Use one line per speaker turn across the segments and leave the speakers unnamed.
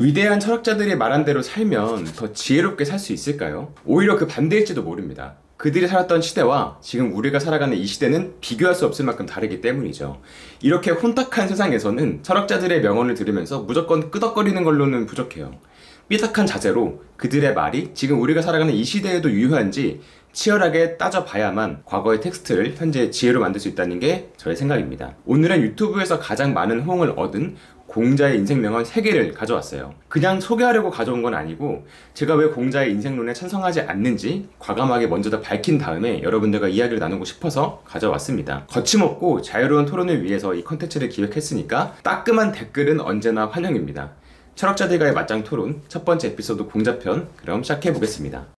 위대한 철학자들이 말한 대로 살면 더 지혜롭게 살 수 있을까요? 오히려 그 반대일지도 모릅니다. 그들이 살았던 시대와 지금 우리가 살아가는 이 시대는 비교할 수 없을 만큼 다르기 때문이죠. 이렇게 혼탁한 세상에서는 철학자들의 명언을 들으면서 무조건 끄덕거리는 걸로는 부족해요. 삐딱한 자세로 그들의 말이 지금 우리가 살아가는 이 시대에도 유효한지 치열하게 따져봐야만 과거의 텍스트를 현재의 지혜로 만들 수 있다는 게 저의 생각입니다. 오늘은 유튜브에서 가장 많은 호응을 얻은 공자의 인생명언 3개를 가져왔어요. 그냥 소개하려고 가져온 건 아니고 제가 왜 공자의 인생론에 찬성하지 않는지 과감하게 먼저 다 밝힌 다음에 여러분들과 이야기를 나누고 싶어서 가져왔습니다. 거침없고 자유로운 토론을 위해서 이 컨텐츠를 기획했으니까 따끔한 댓글은 언제나 환영입니다. 철학자들과의 맞짱 토론 첫 번째 에피소드 공자편, 그럼 시작해보겠습니다.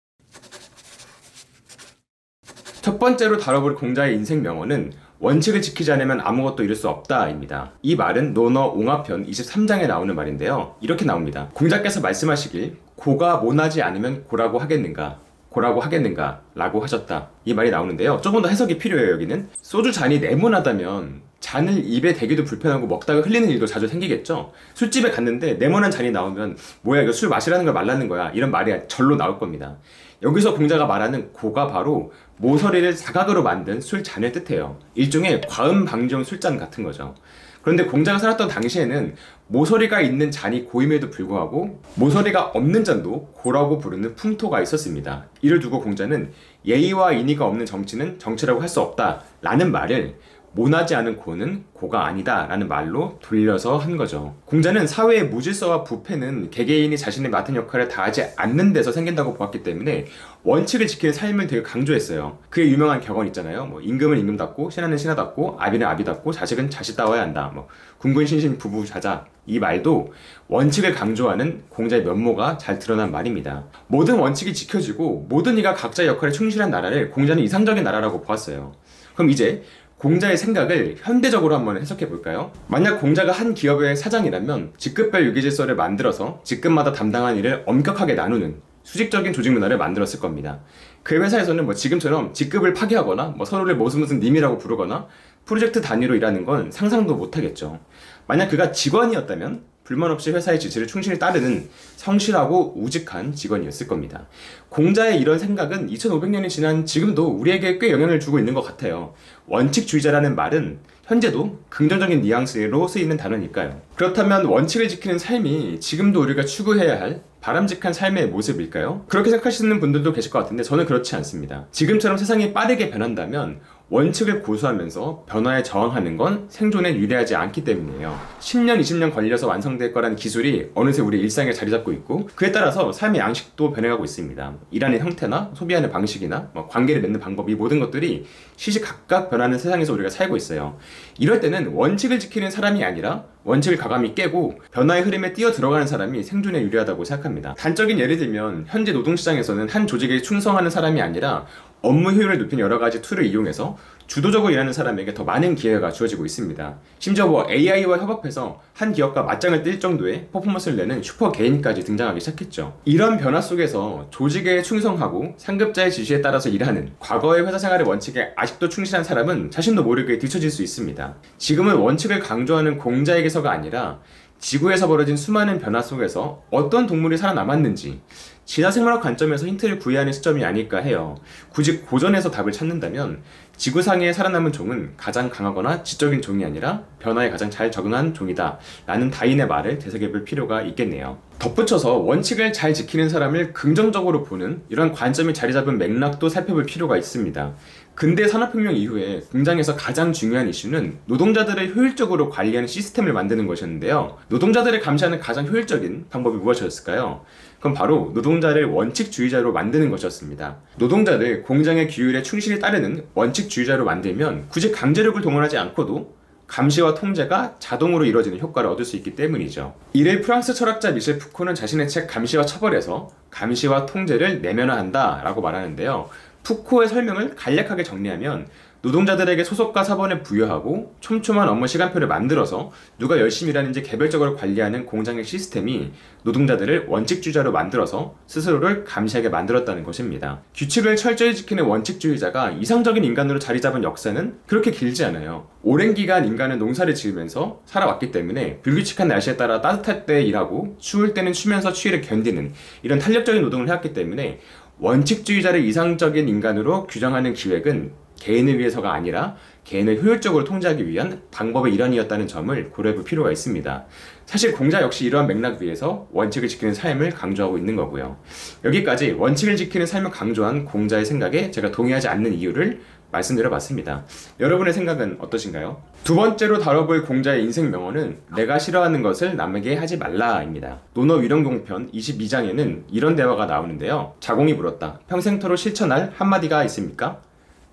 첫 번째로 다뤄볼 공자의 인생 명언은 원칙을 지키지 않으면 아무것도 이룰 수 없다 입니다. 이 말은 논어 옹화편 23장에 나오는 말인데요. 이렇게 나옵니다. 공자께서 말씀하시길 고가 모나지 않으면 고라고 하겠는가? 고라고 하겠는가? 라고 하셨다. 이 말이 나오는데요. 조금 더 해석이 필요해요. 여기는 소주 잔이 네모나다면 잔을 입에 대기도 불편하고 먹다가 흘리는 일도 자주 생기겠죠. 술집에 갔는데 네모난 잔이 나오면 뭐야 이거 술 마시라는 걸 말라는 거야, 이런 말이 절로 나올 겁니다. 여기서 공자가 말하는 고가 바로 모서리를 사각으로 만든 술잔을 뜻해요. 일종의 과음방지용 술잔 같은 거죠. 그런데 공자가 살았던 당시에는 모서리가 있는 잔이 고임에도 불구하고 모서리가 없는 잔도 고라고 부르는 풍토가 있었습니다. 이를 두고 공자는 예의와 인의가 없는 정치는 정치라고 할 수 없다 라는 말을 모나지 않은 고는 고가 아니다 라는 말로 돌려서 한 거죠. 공자는 사회의 무질서와 부패는 개개인이 자신의 맡은 역할을 다하지 않는 데서 생긴다고 보았기 때문에 원칙을 지키는 삶을 되게 강조했어요. 그의 유명한 격언 있잖아요. 임금은 임금답고 신하는 신하답고 아비는 아비답고 자식은 자식다워야 한다. 군군신신 부부자자. 이 말도 원칙을 강조하는 공자의 면모가 잘 드러난 말입니다. 모든 원칙이 지켜지고 모든 이가 각자의 역할에 충실한 나라를 공자는 이상적인 나라라고 보았어요. 그럼 이제 공자의 생각을 현대적으로 한번 해석해 볼까요? 만약 공자가 한 기업의 사장이라면 직급별 유기질서를 만들어서 직급마다 담당한 일을 엄격하게 나누는 수직적인 조직 문화를 만들었을 겁니다. 그 회사에서는 지금처럼 직급을 파괴하거나 서로를 무슨 님이라고 부르거나 프로젝트 단위로 일하는 건 상상도 못하겠죠. 만약 그가 직원이었다면 불만 없이 회사의 지시를 충실히 따르는 성실하고 우직한 직원이었을 겁니다. 공자의 이런 생각은 2500년이 지난 지금도 우리에게 꽤 영향을 주고 있는 것 같아요. 원칙주의자라는 말은 현재도 긍정적인 뉘앙스로 쓰이는 단어니까요. 그렇다면 원칙을 지키는 삶이 지금도 우리가 추구해야 할 바람직한 삶의 모습일까요? 그렇게 생각하시는 분들도 계실 것 같은데 저는 그렇지 않습니다. 지금처럼 세상이 빠르게 변한다면 원칙을 고수하면서 변화에 저항하는 건 생존에 유리하지 않기 때문이에요. 10년, 20년 걸려서 완성될 거란 기술이 어느새 우리 일상에 자리 잡고 있고 그에 따라서 삶의 양식도 변해가고 있습니다. 일하는 형태나 소비하는 방식이나 관계를 맺는 방법, 이 모든 것들이 시시각각 변하는 세상에서 우리가 살고 있어요. 이럴 때는 원칙을 지키는 사람이 아니라 원칙을 과감히 깨고 변화의 흐름에 뛰어 들어가는 사람이 생존에 유리하다고 생각합니다. 단적인 예를 들면 현재 노동시장에서는 한 조직에 충성하는 사람이 아니라 업무 효율을 높이는 여러 가지 툴을 이용해서 주도적으로 일하는 사람에게 더 많은 기회가 주어지고 있습니다. 심지어 AI와 협업해서 한 기업과 맞짱을 뜰 정도의 퍼포먼스를 내는 슈퍼 개인까지 등장하기 시작했죠. 이런 변화 속에서 조직에 충성하고 상급자의 지시에 따라서 일하는 과거의 회사 생활의 원칙에 아직도 충실한 사람은 자신도 모르게 뒤처질 수 있습니다. 지금은 원칙을 강조하는 공자에게서가 아니라 지구에서 벌어진 수많은 변화 속에서 어떤 동물이 살아남았는지 진화생물학 관점에서 힌트를 구해야 하는 시점이 아닐까 해요. 굳이 고전에서 답을 찾는다면 지구상에 살아남은 종은 가장 강하거나 지적인 종이 아니라 변화에 가장 잘 적응한 종이다 라는 다인의 말을 되새겨볼 필요가 있겠네요. 덧붙여서 원칙을 잘 지키는 사람을 긍정적으로 보는 이런 관점이 자리 잡은 맥락도 살펴볼 필요가 있습니다. 근대 산업혁명 이후에 공장에서 가장 중요한 이슈는 노동자들을 효율적으로 관리하는 시스템을 만드는 것이었는데요. 노동자들을 감시하는 가장 효율적인 방법이 무엇이었을까요? 그럼 바로 노동자를 원칙주의자로 만드는 것이었습니다. 노동자를 공장의 규율에 충실히 따르는 원칙주의자로 만들면 굳이 강제력을 동원하지 않고도 감시와 통제가 자동으로 이루어지는 효과를 얻을 수 있기 때문이죠. 이를 프랑스 철학자 미셸 푸코는 자신의 책 감시와 처벌에서 감시와 통제를 내면화한다 라고 말하는데요. 푸코의 설명을 간략하게 정리하면 노동자들에게 소속과 사번을 부여하고 촘촘한 업무 시간표를 만들어서 누가 열심히 일하는지 개별적으로 관리하는 공장의 시스템이 노동자들을 원칙주의자로 만들어서 스스로를 감시하게 만들었다는 것입니다. 규칙을 철저히 지키는 원칙주의자가 이상적인 인간으로 자리 잡은 역사는 그렇게 길지 않아요. 오랜 기간 인간은 농사를 지으면서 살아왔기 때문에 불규칙한 날씨에 따라 따뜻할 때 일하고 추울 때는 쉬면서 추위를 견디는 이런 탄력적인 노동을 해왔기 때문에 원칙주의자를 이상적인 인간으로 규정하는 기획은 개인을 위해서가 아니라 개인을 효율적으로 통제하기 위한 방법의 일환이었다는 점을 고려해볼 필요가 있습니다. 사실 공자 역시 이러한 맥락 위에서 원칙을 지키는 삶을 강조하고 있는 거고요. 여기까지 원칙을 지키는 삶을 강조한 공자의 생각에 제가 동의하지 않는 이유를 말씀드려봤습니다. 여러분의 생각은 어떠신가요? 두 번째로 다뤄볼 공자의 인생 명언은 내가 싫어하는 것을 남에게 하지 말라입니다. 논어위령공편 22장에는 이런 대화가 나오는데요. 자공이 물었다. 평생토록 실천할 한마디가 있습니까?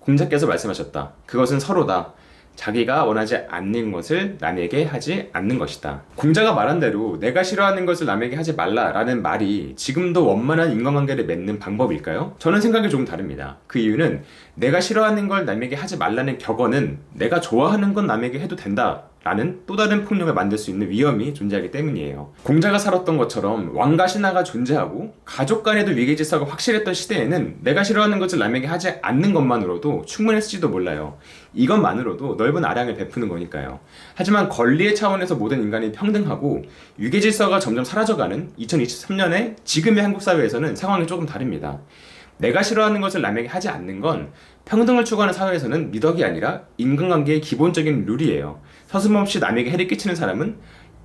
공자께서 말씀하셨다. 그것은 서로다. 자기가 원하지 않는 것을 남에게 하지 않는 것이다. 공자가 말한 대로 내가 싫어하는 것을 남에게 하지 말라라는 말이 지금도 원만한 인간관계를 맺는 방법일까요? 저는 생각이 조금 다릅니다. 그 이유는 내가 싫어하는 걸 남에게 하지 말라는 격언은 내가 좋아하는 건 남에게 해도 된다 라는 또 다른 폭력을 만들 수 있는 위험이 존재하기 때문이에요. 공자가 살았던 것처럼 왕과 신하가 존재하고 가족 간에도 위계질서가 확실했던 시대에는 내가 싫어하는 것을 남에게 하지 않는 것만으로도 충분했을지도 몰라요. 이것만으로도 넓은 아량을 베푸는 거니까요. 하지만 권리의 차원에서 모든 인간이 평등하고 위계질서가 점점 사라져가는 2023년의 지금의 한국 사회에서는 상황이 조금 다릅니다. 내가 싫어하는 것을 남에게 하지 않는 건 평등을 추구하는 사회에서는 미덕이 아니라 인간관계의 기본적인 룰이에요. 서슴없이 남에게 해를 끼치는 사람은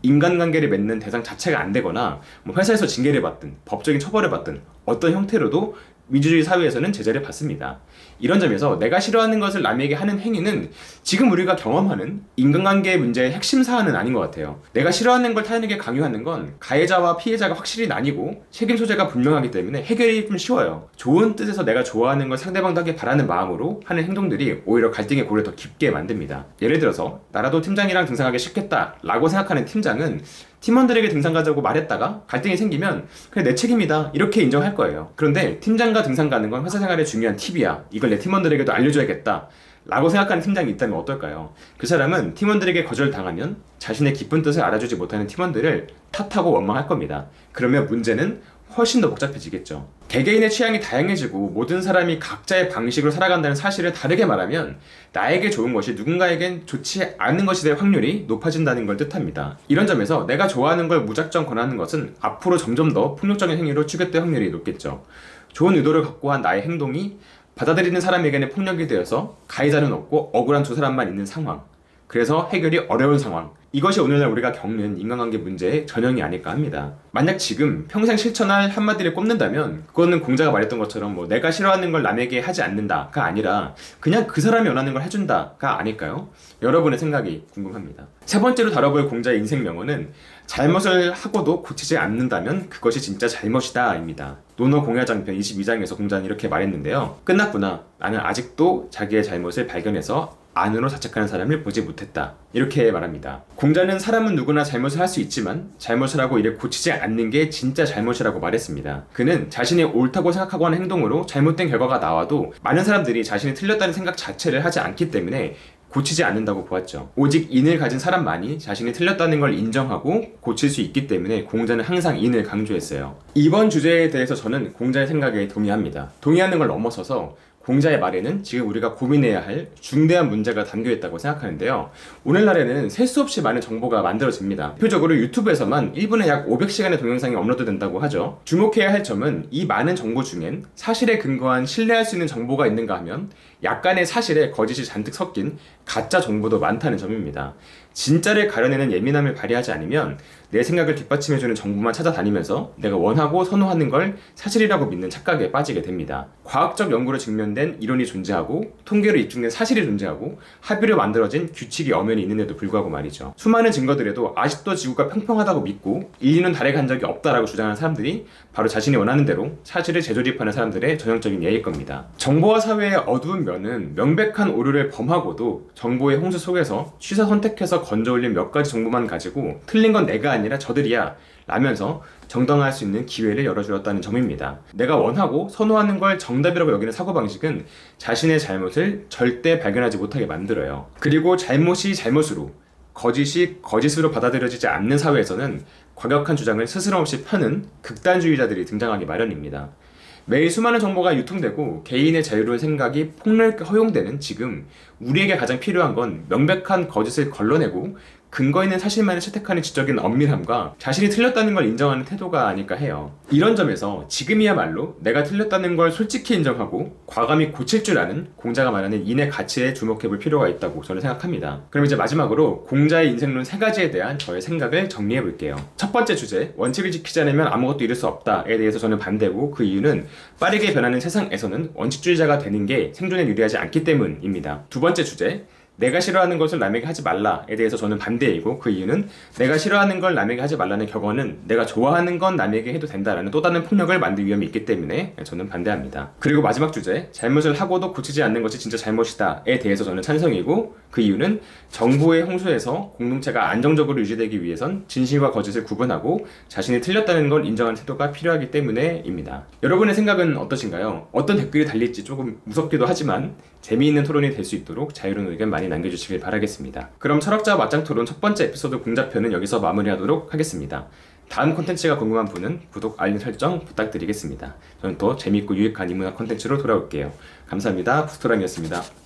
인간관계를 맺는 대상 자체가 안 되거나 회사에서 징계를 받든 법적인 처벌을 받든 어떤 형태로도 민주주의 사회에서는 제재를 받습니다. 이런 점에서 내가 싫어하는 것을 남에게 하는 행위는 지금 우리가 경험하는 인간관계의 문제의 핵심 사안은 아닌 것 같아요. 내가 싫어하는 걸 타인에게 강요하는 건 가해자와 피해자가 확실히 나뉘고 책임 소재가 분명하기 때문에 해결이 좀 쉬워요. 좋은 뜻에서 내가 좋아하는 걸 상대방도 하길 바라는 마음으로 하는 행동들이 오히려 갈등의 고리를 더 깊게 만듭니다. 예를 들어서 나라도 팀장이랑 등산하기 싫겠다 라고 생각하는 팀장은 팀원들에게 등산 가자고 말했다가 갈등이 생기면 그래 내 책임이다 이렇게 인정할 거예요. 그런데 팀장과 등산 가는 건 회사 생활에 중요한 팁이야. 이걸 내 팀원들에게도 알려줘야겠다 라고 생각하는 팀장이 있다면 어떨까요? 그 사람은 팀원들에게 거절당하면 자신의 깊은 뜻을 알아주지 못하는 팀원들을 탓하고 원망할 겁니다. 그러면 문제는 훨씬 더 복잡해지겠죠. 개개인의 취향이 다양해지고 모든 사람이 각자의 방식으로 살아간다는 사실을 다르게 말하면 나에게 좋은 것이 누군가에겐 좋지 않은 것이 될 확률이 높아진다는 걸 뜻합니다. 이런 점에서 내가 좋아하는 걸 무작정 권하는 것은 앞으로 점점 더 폭력적인 행위로 추격될 확률이 높겠죠. 좋은 의도를 갖고 한 나의 행동이 받아들이는 사람에게는 폭력이 되어서 가해자는 없고 억울한 두 사람만 있는 상황. 그래서 해결이 어려운 상황. 이것이 오늘날 우리가 겪는 인간관계 문제의 전형이 아닐까 합니다. 만약 지금 평생 실천할 한마디를 꼽는다면 그거는 공자가 말했던 것처럼 내가 싫어하는 걸 남에게 하지 않는다가 아니라 그냥 그 사람이 원하는 걸 해준다가 아닐까요? 여러분의 생각이 궁금합니다. 세 번째로 다뤄볼 공자의 인생 명언은 잘못을 하고도 고치지 않는다면 그것이 진짜 잘못이다 입니다. 논어공야장편 22장에서 공자는 이렇게 말했는데요. 끝났구나. 나는 아직도 자기의 잘못을 발견해서 안으로 자책하는 사람을 보지 못했다. 이렇게 말합니다. 공자는 사람은 누구나 잘못을 할 수 있지만 잘못을 하고 이를 고치지 않는 게 진짜 잘못이라고 말했습니다. 그는 자신이 옳다고 생각하고 하는 행동으로 잘못된 결과가 나와도 많은 사람들이 자신이 틀렸다는 생각 자체를 하지 않기 때문에 고치지 않는다고 보았죠. 오직 인을 가진 사람만이 자신이 틀렸다는 걸 인정하고 고칠 수 있기 때문에 공자는 항상 인을 강조했어요. 이번 주제에 대해서 저는 공자의 생각에 동의합니다. 동의하는 걸 넘어서서 공자의 말에는 지금 우리가 고민해야 할 중대한 문제가 담겨있다고 생각하는데요. 오늘날에는 셀 수 없이 많은 정보가 만들어집니다. 대표적으로 유튜브에서만 1분에 약 500시간의 동영상이 업로드된다고 하죠. 주목해야 할 점은 이 많은 정보 중엔 사실에 근거한 신뢰할 수 있는 정보가 있는가 하면 약간의 사실에 거짓이 잔뜩 섞인 가짜 정보도 많다는 점입니다. 진짜를 가려내는 예민함을 발휘하지 않으면 내 생각을 뒷받침해주는 정보만 찾아다니면서 내가 원하고 선호하는 걸 사실이라고 믿는 착각에 빠지게 됩니다. 과학적 연구로 증명된 이론이 존재하고 통계로 입증된 사실이 존재하고 합의로 만들어진 규칙이 엄연히 있는데도 불구하고 말이죠. 수많은 증거들에도 아직도 지구가 평평하다고 믿고 인류는 달에 간 적이 없다라고 주장하는 사람들이 바로 자신이 원하는 대로 사실을 재조립하는 사람들의 전형적인 예일 겁니다. 정보와 사회의 어두운 면은 명백한 오류를 범하고도 정보의 홍수 속에서 취사 선택해서 건져 올린 몇 가지 정보만 가지고 틀린 건 내가 아니야 아니라 저들이야 라면서 정당화할 수 있는 기회를 열어주었다는 점입니다. 내가 원하고 선호하는 걸 정답이라고 여기는 사고방식은 자신의 잘못을 절대 발견하지 못하게 만들어요. 그리고 잘못이 잘못으로, 거짓이 거짓으로 받아들여지지 않는 사회에서는 과격한 주장을 스스럼 없이 펴는 극단주의자들이 등장하기 마련입니다. 매일 수많은 정보가 유통되고 개인의 자유로운 생각이 폭넓게 허용되는 지금, 우리에게 가장 필요한 건 명백한 거짓을 걸러내고 근거 있는 사실만을 채택하는 지적인 엄밀함과 자신이 틀렸다는 걸 인정하는 태도가 아닐까 해요. 이런 점에서 지금이야말로 내가 틀렸다는 걸 솔직히 인정하고 과감히 고칠 줄 아는 공자가 말하는 인의 가치에 주목해볼 필요가 있다고 저는 생각합니다. 그럼 이제 마지막으로 공자의 인생론 3가지에 대한 저의 생각을 정리해볼게요. 첫 번째 주제, 원칙을 지키지 않으면 아무것도 이룰 수 없다에 대해서 저는 반대고, 그 이유는 빠르게 변하는 세상에서는 원칙주의자가 되는 게 생존에 유리하지 않기 때문입니다. 두 번째 주제, 내가 싫어하는 것을 남에게 하지 말라에 대해서 저는 반대이고, 그 이유는 내가 싫어하는 걸 남에게 하지 말라는 격언은 내가 좋아하는 건 남에게 해도 된다라는 또 다른 폭력을 만들 위험이 있기 때문에 저는 반대합니다. 그리고 마지막 주제, 잘못을 하고도 고치지 않는 것이 진짜 잘못이다에 대해서 저는 찬성이고, 그 이유는 정보의 홍수에서 공동체가 안정적으로 유지되기 위해선 진실과 거짓을 구분하고 자신이 틀렸다는 걸 인정하는 태도가 필요하기 때문에입니다. 여러분의 생각은 어떠신가요? 어떤 댓글이 달릴지 조금 무섭기도 하지만 재미있는 토론이 될 수 있도록 자유로운 의견 많이 남겨주시길 바라겠습니다. 그럼 철학자 맞짱 토론 첫 번째 에피소드 공자편은 여기서 마무리하도록 하겠습니다. 다음 콘텐츠가 궁금한 분은 구독, 알림 설정 부탁드리겠습니다. 저는 또 재미있고 유익한 인문학 콘텐츠로 돌아올게요. 감사합니다. 부스토랑이었습니다.